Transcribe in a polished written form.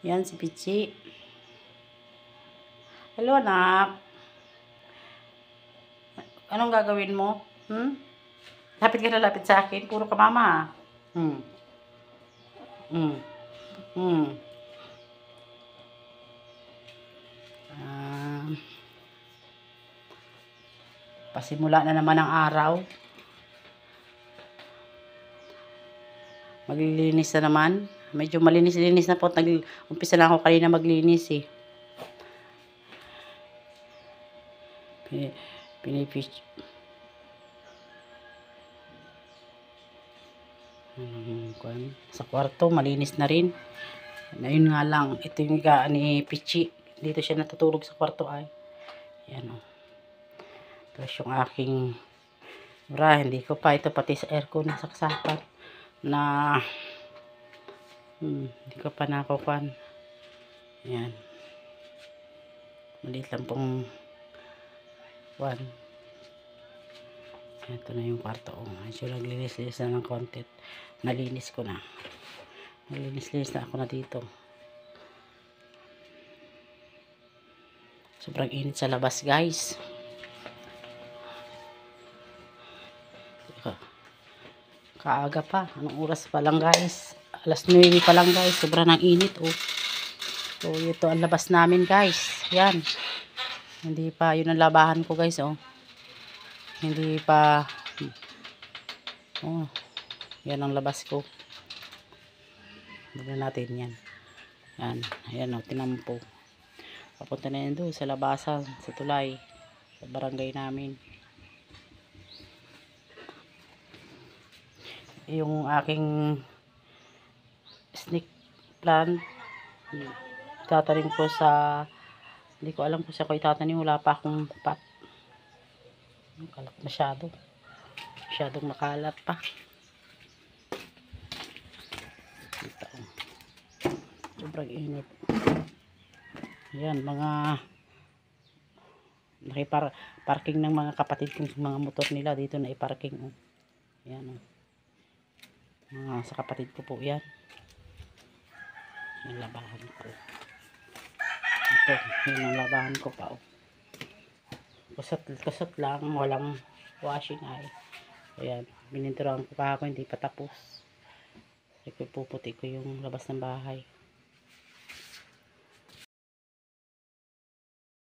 Yan si Pichi. Hello, anak. Anong gagawin mo? Lapit ka na lapit sa akin. Puro ka mama. Hmm. Hmm. Hmm. Pasimula na naman ang araw. Maglilinis na naman. Medyo malinis-linis na po. Umpisa lang ako kanina maglinis eh. Pinifish. Sa kwarto, malinis na rin. Ayun nga lang, ito yung higaan ni Pichi. Dito siya natutulog sa kwarto ay. Yan o. Tapos yung aking bra, hindi ko pa ito pati sa aircon nasaksakan na hindi ko pa nakukuhan. Yan. Maliit lang pong ito na yung kwarto. Medyo naglinis-linis na ng konti. Nalinis ko na. Nalinis-linis na ako na dito. Sobrang init sa labas, guys. Kaaga pa. Anong oras pa lang, guys? Alas 9 pa lang, guys. Sobrang ang init, oh. So, ito ang labas namin, guys. Yan. Hindi pa, yun ang labahan ko, guys, oh. Hindi pa, oh. Yan ang labas ko. Bigyan natin yan. Yan. Ayan, oh. Tinampo. Papunta na yan doon sa labasan, sa tulay. Sa barangay namin. Yung aking snake plant itatanim ko sa, hindi ko alam kung saan ko itatanim, wala pa akong pot. Kalat masyadong makalat pa. Ito. Sobrang init. Yan, mga parking ng mga kapatid kong mga motor nila dito na iparking. Yan, sa kapatid ko po yan. Yung labahan ko. Ito, yun ang labahan ko pa. Kusot lang, walang washing ay. Ayan, bininturoan ko pa ako, hindi pa tapos. Puputi ko yung labas ng bahay.